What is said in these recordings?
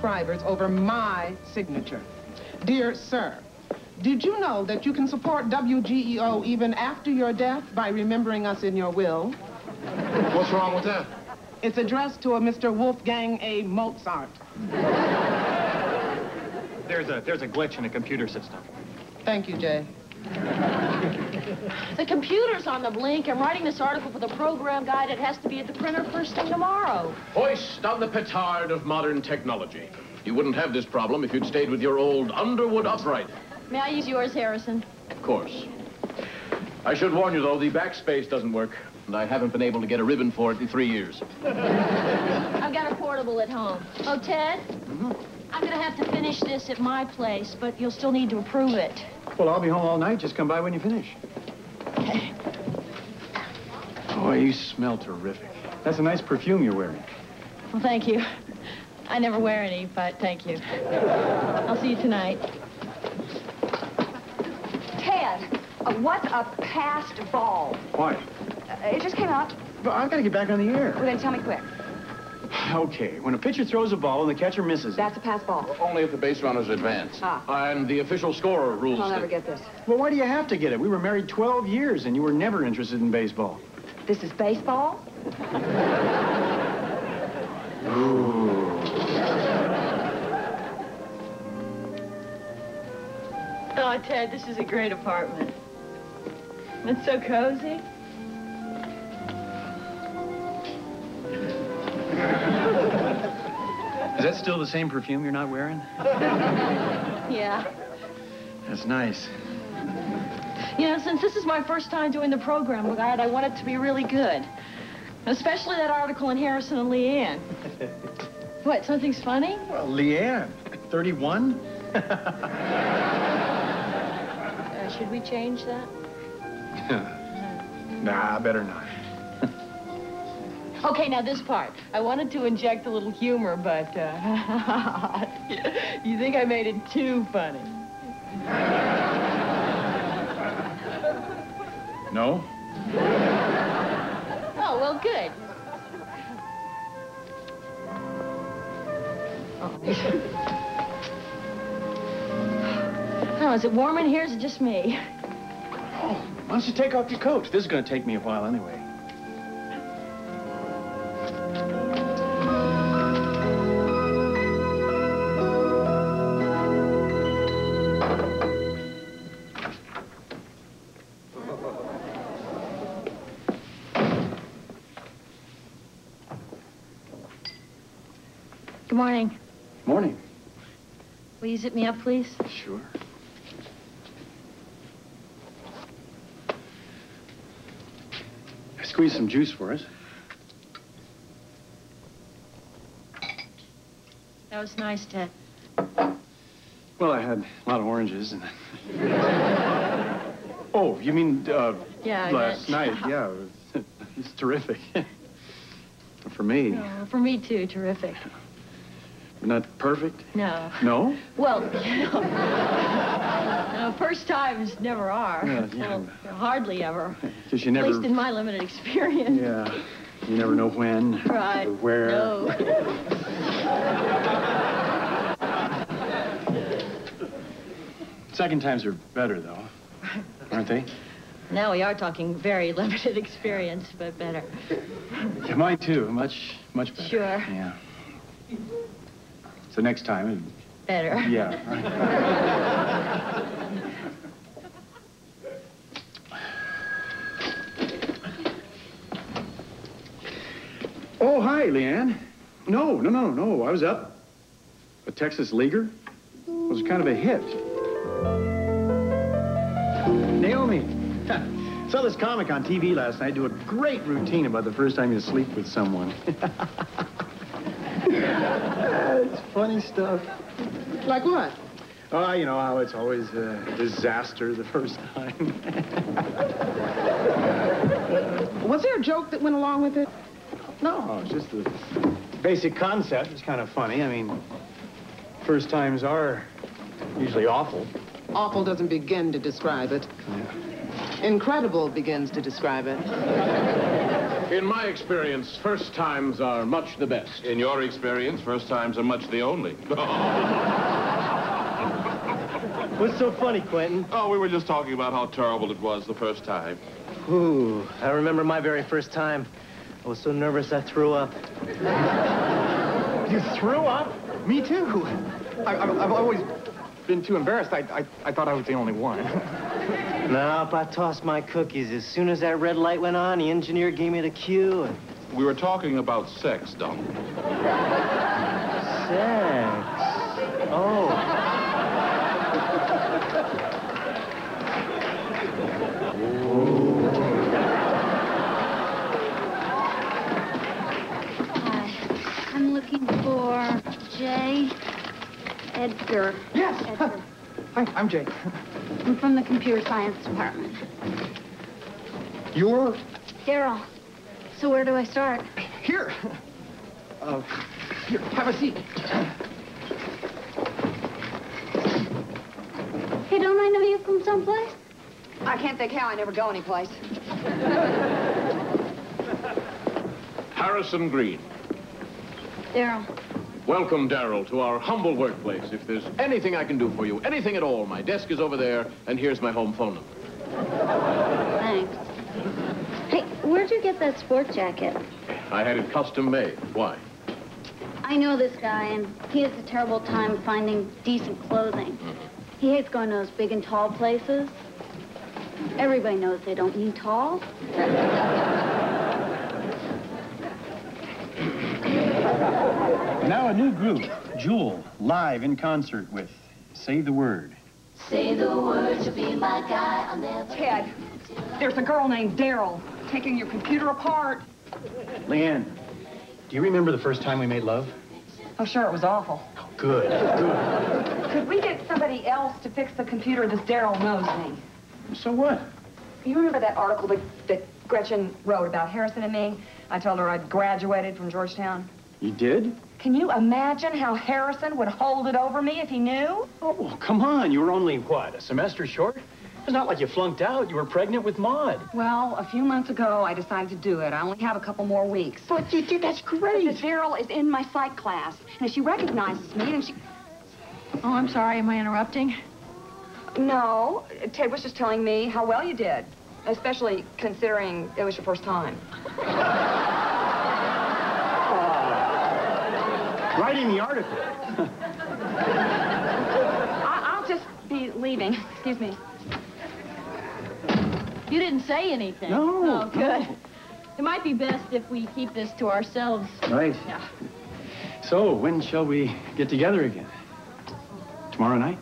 subscribers over my signature. Dear sir, did you know that you can support WGEO even after your death by remembering us in your will? What's wrong with that? It's addressed to a Mr. Wolfgang A. Mozart. There's a glitch in the computer system. Thank you, Jay. The computer's on the blink. I'm writing this article for the program guide. It has to be at the printer first thing tomorrow. Hoist on the petard of modern technology. You wouldn't have this problem if you'd stayed with your old Underwood upright. May I use yours, Harrison? Of course. I should warn you, though, the backspace doesn't work, and I haven't been able to get a ribbon for it in 3 years. I've got a portable at home. Oh, Ted? Mm-hmm. I'm going to have to finish this at my place, but you'll still need to approve it. Well, I'll be home all night. Just come by when you finish. Boy, you smell terrific. That's a nice perfume you're wearing. Well, thank you. I never wear any, but thank you. I'll see you tonight. Ted, what's a past ball? Why? It just came out. But I've got to get back on the air. Well, then tell me quick. Okay, when a pitcher throws a ball and the catcher misses it. That's a pass ball. Only if the base runners advance. And the official scorer rules. I'll never get this. Well, why do you have to get it? We were married 12 years, and you were never interested in baseball. This is baseball? Ooh. Oh, Ted, this is a great apartment. It's so cozy. Is that still the same perfume you're not wearing? Yeah. That's nice. You know, since this is my first time doing the program guide, I want it to be really good. Especially that article in Harrison and Leanne. What, something's funny? Well, Leanne, 31? Should we change that? Nah, better not. Okay, now this part. I wanted to inject a little humor, but, you think I made it too funny? No? Oh, well, good. Oh, is it warm in here? Is it just me? Oh, why don't you take off your coat? This is going to take me a while anyway. Good morning. Morning. Will you zip me up, please? Sure. I squeezed some juice for us. That was nice, Ted. Well, I had a lot of oranges and... Oh, you mean, Yeah, last night? Yeah, it's terrific. For me. Oh, for me, too. Terrific. Not perfect? No. No? Well, you know, first times never are. Yeah. Well, hardly ever. Because you never... At least in my limited experience. Yeah. You never know when. Right. Or where. No. Second times are better, though. Aren't they? Now we are talking very limited experience, but better. Yeah, mine, too. Much better. Sure. Yeah. So next time... Better. Yeah. Oh, hi, Leanne. No. I was up. A Texas Leaguer. It was kind of a hit. Naomi. Saw this comic on TV last night do a great routine about the first time you sleep with someone. It's funny stuff. Like what? Oh, you know how it's always a disaster the first time. Was there a joke that went along with it? No, it's just the basic concept. It's kind of funny. I mean, first times are usually awful. Awful doesn't begin to describe it. Yeah. Incredible begins to describe it. In my experience, first times are much the best. In your experience, first times are much the only. What's so funny, Quentin? Oh, we were just talking about how terrible it was the first time. Ooh, I remember my very first time. I was so nervous I threw up. You threw up? Me too. I've always been too embarrassed. I thought I was the only one. Nope, I tossed my cookies. As soon as that red light went on, the engineer gave me the cue. And... We were talking about sex, Doc. Sex. Oh. I'm looking for Jay Edgar. Yes. Edgar. Hi, I'm Jake. I'm from the computer science department. You're Daryl. So where do I start? here. Here, have a seat. Hey, don't I know you from someplace? I can't think how. I never go anyplace. Harrison Green. Daryl. Welcome, Darrell, to our humble workplace. If there's anything I can do for you, anything at all, my desk is over there, and here's my home phone number. Thanks. Hey, where'd you get that sport jacket? I had it custom made. Why? I know this guy, and he has a terrible time finding decent clothing. He hates going to those big and tall places. Everybody knows they don't mean tall. Now a new group, Jewel, live in concert with Say the Word. Say the word to be my guy, I'll never... Ted, there's a girl named Daryl taking your computer apart. Leanne, do you remember the first time we made love? Oh, sure, it was awful. Good, good. Could we get somebody else to fix the computer? This Daryl knows me. So what? You remember that article that Gretchen wrote about Harrison and me? I told her I'd graduated from Georgetown. You did? Can you imagine how Harrison would hold it over me if he knew? Oh, well, come on. You were only, what, a semester short? It's not like you flunked out. You were pregnant with Maude. Well, a few months ago, I decided to do it. I only have a couple more weeks. But you did. That's great. This Daryl is in my psych class, and if she recognizes me, and she... Oh, I'm sorry. Am I interrupting? No, Ted was just telling me how well you did, especially considering it was your first time. Writing the article. I'll just be leaving. Excuse me. You didn't say anything. No. Oh, good. It might be best if we keep this to ourselves. Right. Yeah. So, when shall we get together again? Tomorrow night?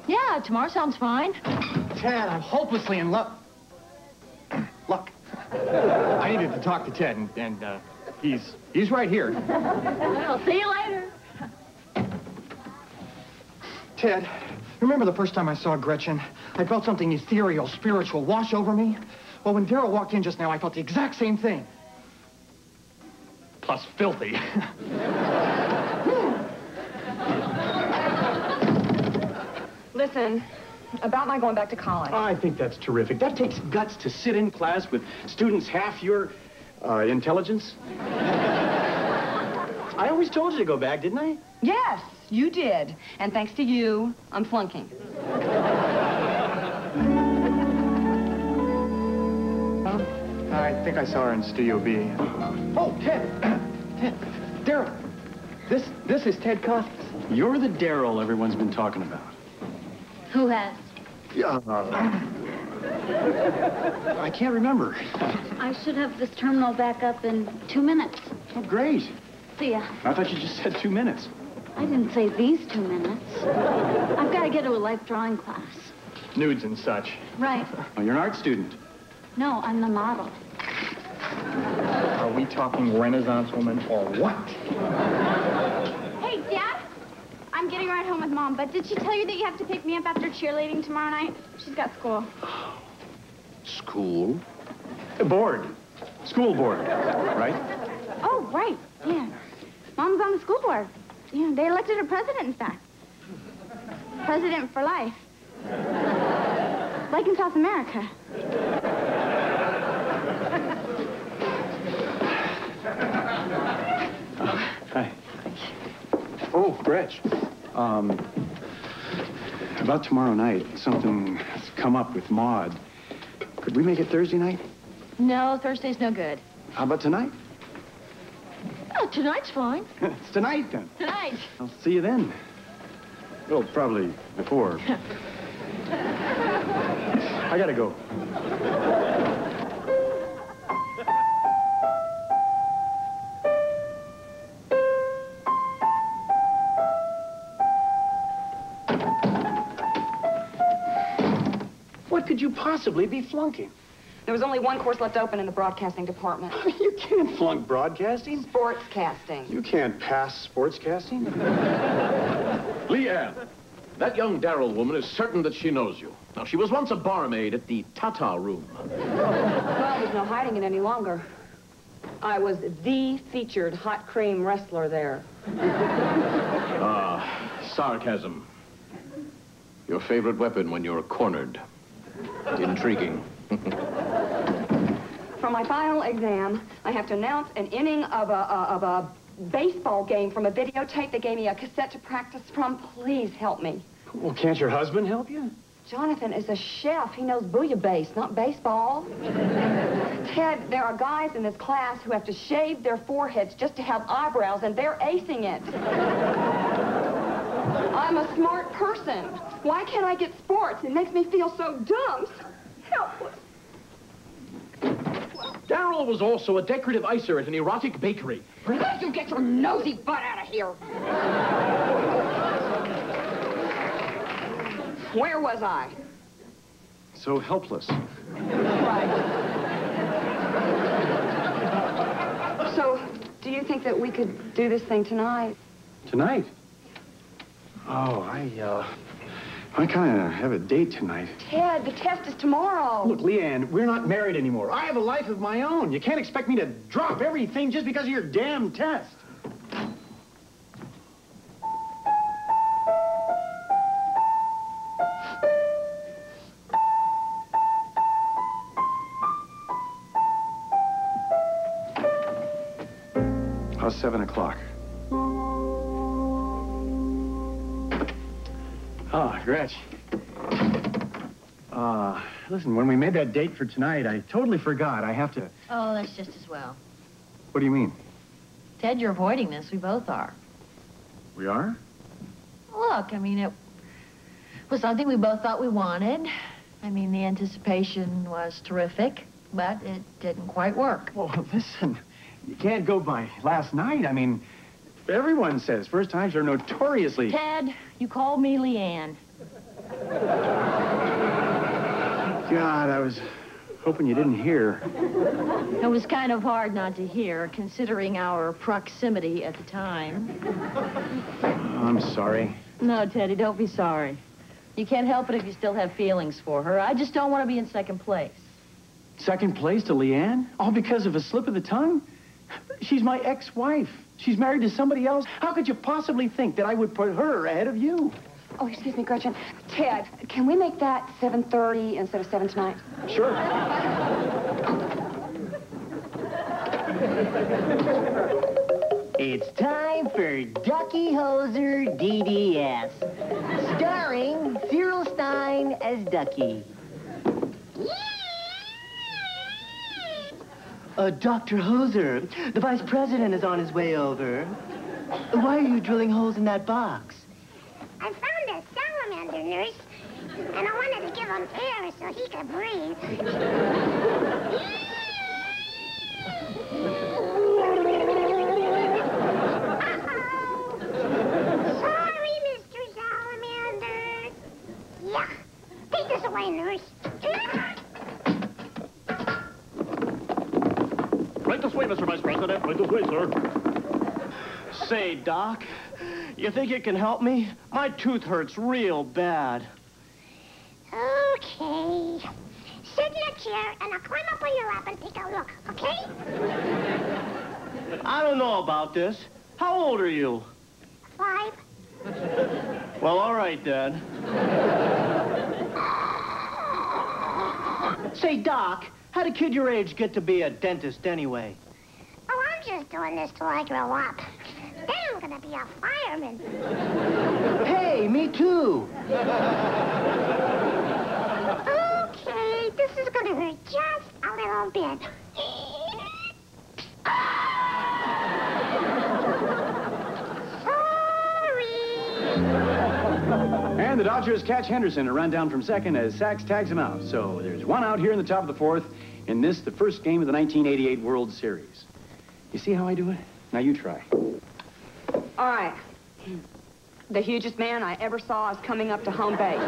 Yeah, tomorrow sounds fine. Ted, I'm hopelessly in love. Look, I needed to talk to Ted, and he's right here. Well, see you later. Ted, remember the first time I saw Gretchen? I felt something ethereal, spiritual, wash over me. Well, when Daryl walked in just now, I felt the exact same thing. Plus filthy. Listen, about my going back to college. I think that's terrific. That takes guts to sit in class with students half your intelligence. I always told you to go back, didn't I? Yes, you did. And thanks to you, I'm flunking. I think I saw her in Studio B. Oh, Ted! Ted, Daryl. This is Ted Cox. You're the Daryl everyone's been talking about. Who has? Yeah. I can't remember. I should have this terminal back up in 2 minutes. Oh, great. See ya. I thought you just said 2 minutes. I didn't say these 2 minutes. I've got to get to a life drawing class. Nudes and such. Right. Oh, you're an art student. No, I'm the model. Are we talking Renaissance woman or what? Hey, Dad. I'm getting a ride home with Mom, but did she tell you that you have to pick me up after cheerleading tomorrow night? She's got school. School? Board. School board, right? Oh, right. Yeah. Mom's on the school board. Yeah, they elected her president, in fact. President for life. Like in South America. Gretch, about tomorrow night, something's come up with Maude. Could we make it Thursday night? No, Thursday's no good. How about tonight? Oh, tonight's fine. It's tonight, then. Tonight. I'll see you then. Well, probably before. I gotta go. What could you possibly be flunking? There was only one course left open in the broadcasting department. You can't flunk broadcasting. Sportscasting. You can't pass sportscasting. Leanne, that young Darrell woman is certain that she knows you. Now, she was once a barmaid at the Tata Room. Well, there's no hiding it any longer. I was the featured hot cream wrestler there. Sarcasm. Your favorite weapon when you're cornered. Intriguing. For my final exam, I have to announce an inning of a baseball game from a videotape. They gave me a cassette to practice from. Please help me. Well, can't your husband help you? Jonathan is a chef. He knows bouillabaisse, not baseball. Ted, there are guys in this class who have to shave their foreheads just to have eyebrows, and they're acing it. I'm a smart person. Why can't I get sports? It makes me feel so dumb, so helpless. Darrell was also a decorative icer at an erotic bakery. You get your nosy butt out of here. Where was I? So helpless. Right. So, do you think that we could do this thing tonight? Tonight? Oh, I kind of have a date tonight. Ted, the test is tomorrow. Look, Leanne, we're not married anymore. I have a life of my own. You can't expect me to drop everything just because of your damn test. How's 7 o'clock? Oh, Gretch. Listen, when we made that date for tonight, I totally forgot. I have to... Oh, that's just as well. What do you mean? Ted, you're avoiding this. We both are. We are? Look, I mean, it was something we both thought we wanted. I mean, the anticipation was terrific, but it didn't quite work. Well, listen, you can't go by last night. I mean, everyone says first times are notoriously... Ted, you called me Leanne. God, I was hoping you didn't hear. It was kind of hard not to hear, considering our proximity at the time. I'm sorry. No, Teddy, don't be sorry. You can't help it if you still have feelings for her. I just don't want to be in second place. Second place to Leanne? All because of a slip of the tongue? She's my ex-wife. She's married to somebody else. How could you possibly think that I would put her ahead of you? Oh, excuse me, Gretchen. Ted, can we make that 7:30 instead of 7 tonight? Sure. It's time for Ducky Hoser DDS, starring Cyril Stein as Ducky. Dr. Hoser, the vice president is on his way over. Why are you drilling holes in that box? I found a salamander, nurse, and I wanted to give him air so he could breathe. Sorry, Mr. Salamander. Yeah. Take this away, nurse. Right this way, Mr. Vice President. Right this way, sir. Say, Doc, you think you can help me? My tooth hurts real bad. Okay. Sit in a chair and I'll climb up on your lap and take a look, okay? I don't know about this. How old are you? 5. Well, all right, then. Say, Doc, how'd a kid your age get to be a dentist anyway? Oh, I'm just doing this till I grow up. Then I'm gonna be a fireman. Hey, me too. Okay, this is gonna hurt just a little bit. And the Dodgers catch Henderson and run down from second as Sachs tags him out. So there's one out here in the top of the fourth in this, the first game of the 1988 World Series. You see how I do it? Now you try. All right. The hugest man I ever saw is coming up to home base.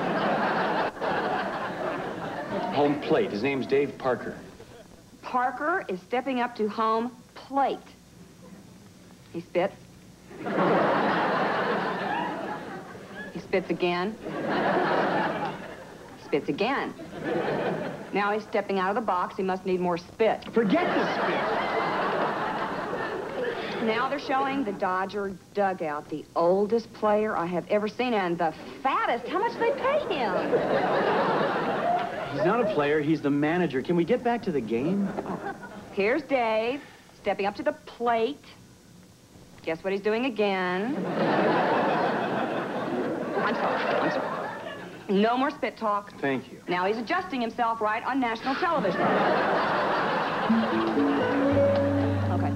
Home plate. His name's Dave Parker. Parker is stepping up to home plate. He spits. He spits again. Spits again. Now he's stepping out of the box. He must need more spit. Forget the spit. Now they're showing the Dodger dugout, the oldest player I have ever seen, and the fattest. How much do they pay him? He's not a player. He's the manager. Can we get back to the game? Here's Dave, stepping up to the plate. Guess what he's doing again? I'm sorry. No more spit talk. Thank you. Now he's adjusting himself right on national television. Okay.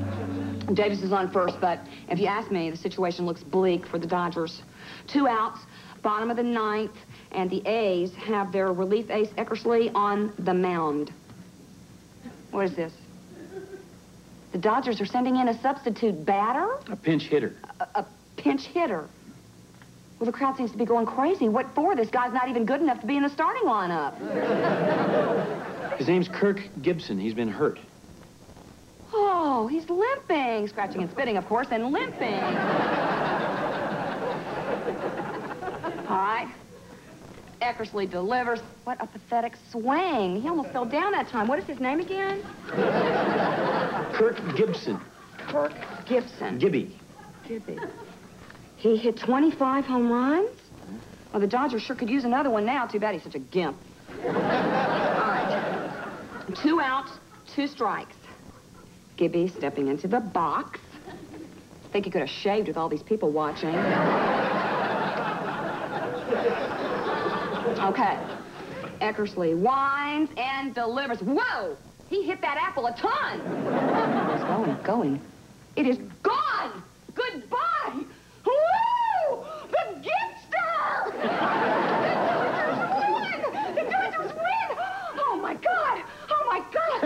Davis is on first, but if you ask me, the situation looks bleak for the Dodgers. 2 outs, bottom of the 9th, and the A's have their relief ace Eckersley on the mound. What is this? The Dodgers are sending in a substitute batter? A pinch hitter. A pinch hitter. Well, the crowd seems to be going crazy. What for? This guy's not even good enough to be in the starting lineup. His name's Kirk Gibson. He's been hurt. Oh, he's limping. Scratching and spitting, of course, and limping. All right. Eckersley delivers. What a pathetic swing. He almost fell down that time. What is his name again? Kirk Gibson. Kirk Gibson. Gibby. Gibby. He hit 25 home runs? Well, the Dodgers sure could use another one now. Too bad he's such a gimp. All right. 2 outs, 2 strikes. Gibby stepping into the box. I think he could have shaved with all these people watching. Okay. Eckersley winds and delivers. Whoa! He hit that apple a ton. It's going. It is gone! Goodbye! Woo! The Gipster! The Dodgers win! Oh, my God! Oh, my God!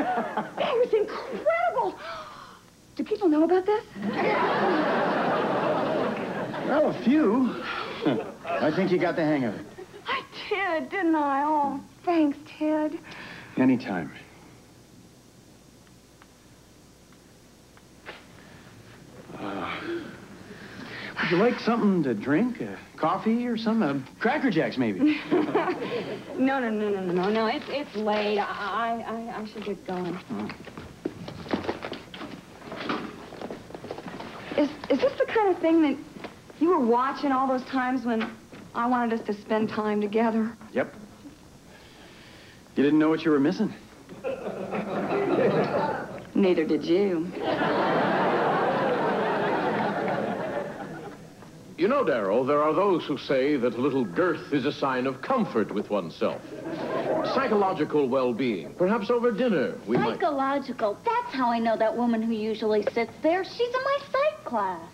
That was incredible! Do people know about this? Well, a few. I think you got the hang of it. I did, didn't I? Oh, thanks, Ted. Anytime. Would you like something to drink? Coffee or some? Cracker Jacks, maybe? No. It's late. I should get going. Oh. Is this the kind of thing that you were watching all those times when I wanted us to spend time together? Yep. You didn't know what you were missing. Neither did you. You know, Darrell, there are those who say that a little girth is a sign of comfort with oneself. Psychological well-being. Perhaps over dinner we might... Psychological. That's how I know that woman who usually sits there. She's in my psych class.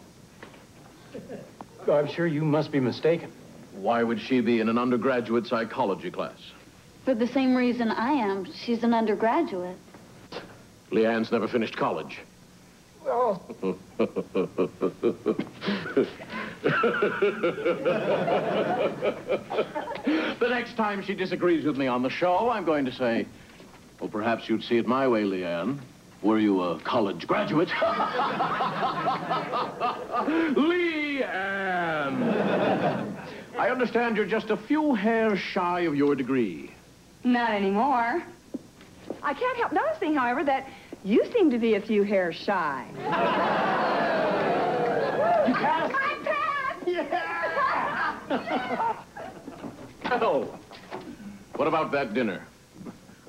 Oh, I'm sure you must be mistaken. Why would she be in an undergraduate psychology class? For the same reason I am. She's an undergraduate. Leanne's never finished college. Oh. The next time she disagrees with me on the show, I'm going to say, well, perhaps you'd see it my way, Leanne. Were you a college graduate? Leanne! I understand you're just a few hairs shy of your degree. Not anymore. I can't help noticing, however, that you seem to be a few hairs shy. You passed? I passed! Yeah! Oh, what about that dinner?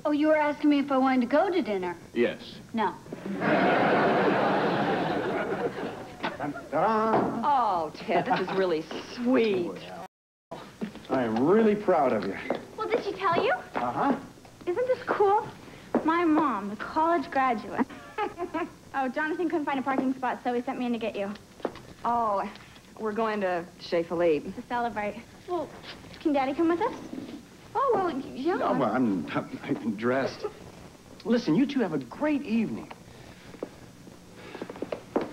Oh, you were asking me if I wanted to go to dinner? Yes. No. Oh, Ted, this is really sweet. I am really proud of you. Well, did she tell you? Uh-huh. Isn't this cool? My mom, a college graduate. Oh, Jonathan couldn't find a parking spot, so he sent me in to get you. Oh, we're going to Chez Philippe. To celebrate. Well, can Daddy come with us? Oh, well, yeah. No, well, I'm dressed. Listen, you two have a great evening.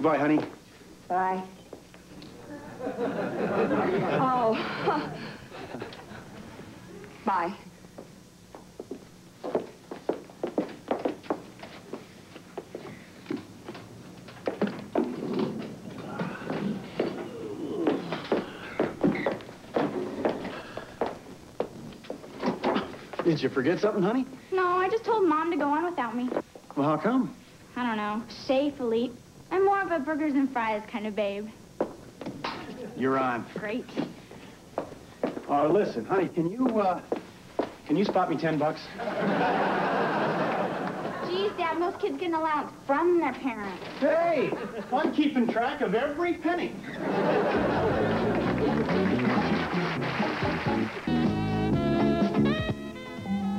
Bye, honey. Bye. Oh. Bye. Did you forget something, honey? No, I just told Mom to go on without me. Well, how come? I don't know. Chez Philippe. I'm more of a burgers and fries kind of babe. You're on. Great. Listen, honey, can you spot me $10? Geez, Dad, most kids get an allowance from their parents. Hey, I'm keeping track of every penny.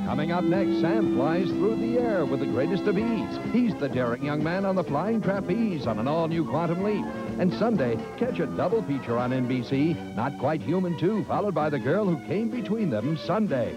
Coming up next, Sam flies through the air with the greatest of ease. He's the daring young man on the flying trapeze on an all-new Quantum Leap. And Sunday, catch a double feature on NBC, Not Quite Human 2, followed by The Girl Who Came Between Them, Sunday.